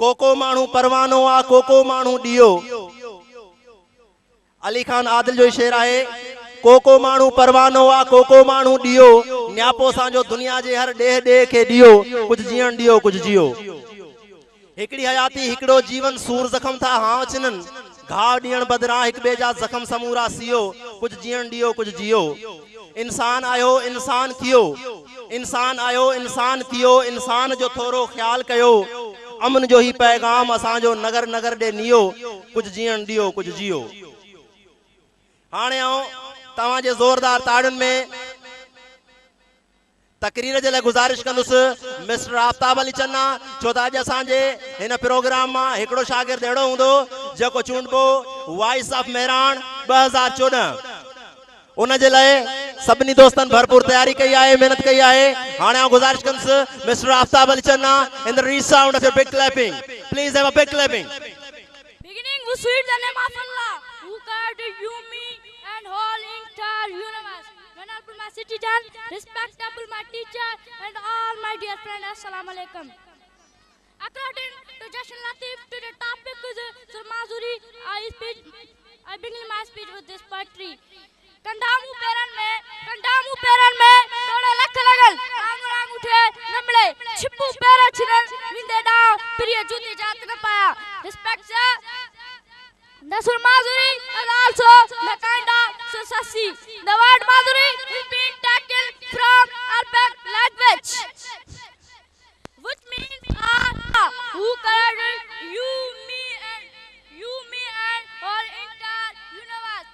Cocoa मानू परवानो आ cocoa मानू दियो। अली खान आदिल जो शेर है कोको मानू परवानो आ कोको मानू दियो न्यापो साजो दुनिया जे हर डेह डे के दियो कुछ जीवन दियो कुछ जियो। एकड़ी हयाती हिकड़ो जीवन सूर जख्म था हाँ चिनन घाव दियण बदरा एक बेजा जख्म समूरा सियो कुछ जीवन दियो कुछ जियो। इंसान आयो इंसान कियो इंसान आयो इंसान कियो इंसान जो थोरो ख्याल कयो अमन जो ही पैगाम असाजो नगर नगर दे नियो कुछ जीवन दियो कुछ जियो। हाणे तवां जे जोरदार ताड़ियुनि में तकरीर जे लाइ गुज़ारिश कंदुसि मिस्टर आफ्ताब अली चन्ना छो त अॼु असांजे हिन प्रोग्राम मां हिकिड़ो शागिर्द अहिड़ो हूंदो जेको चूंडबो वॉइस ऑफ मेहरान 2014 उन जे लाइ सभिनी दोस्तनि भरपूर तयारी कई आहे महिनत कई आहे। हाणे आउं गुज़ारिश कंदुसि mister Aftab Ali Channa in the resound of your big clapping please have a big clapping. Beginning was sweet the name of Allah who created you, me and whole entire universe. Honorable my citizen, respectable my teacher and all my dear friends, Assalamu alaikum. According to Jashan Latif, to the topic is Surmazuri, I begin my speech with this poetry. कंडामू पेरन में तोड़े लख लगल आंगू आंगू उठे नमले छिप्पू पेरा छिरन विंदे डाव प्रिय जूती जात न पाया। Respect sir, the Surmazuri is also the kind of society. The word Madhuri is being taken from Arabic language, which means who created you, me and all entire universe.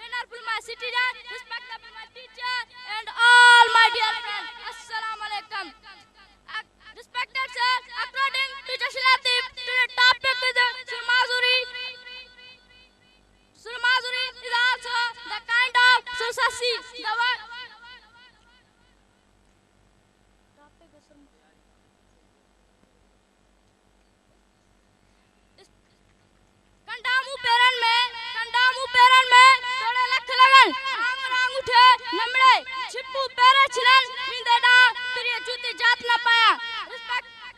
Honorable my citizen, respectable my teacher and all my dear friends. Assalamu alaikum. Respected sir, according to Jashan Latif, to the topic is Surmazuri. Surmazuri is also the kind of society. The word कंडामू पेरन में तोड़े लख लगन आंगू उठे नमड़े छिप्पू पेरा छिरन विंदे डाव प्रिय जूती जात न पाया।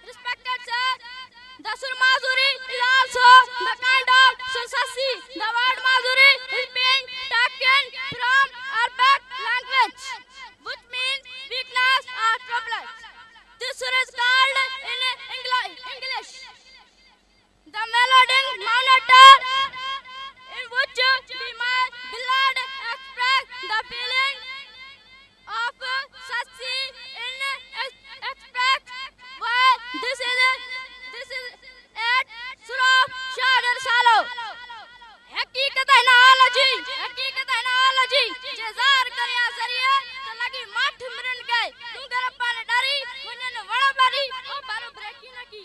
Respected sir, the Surmazuri is also the kind of society. The word Mazuri is being taken from Arabic language, which means weakness or trouble. This is called in English the melodic monoton, in which we might beloved express the feeling of such in expect why this is at surah shagar salo हकीकत है ना आलजी जजार करया सरिया तो लगी माठ Mirren गए तुम घर पर डरी वनन वड़ा बारी ओ बारो ब्रेकी न की।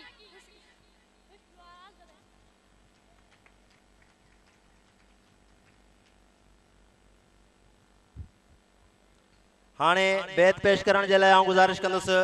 हाणे बैत पेश करण जे लाइ आउं गुज़ारिश कंदुसि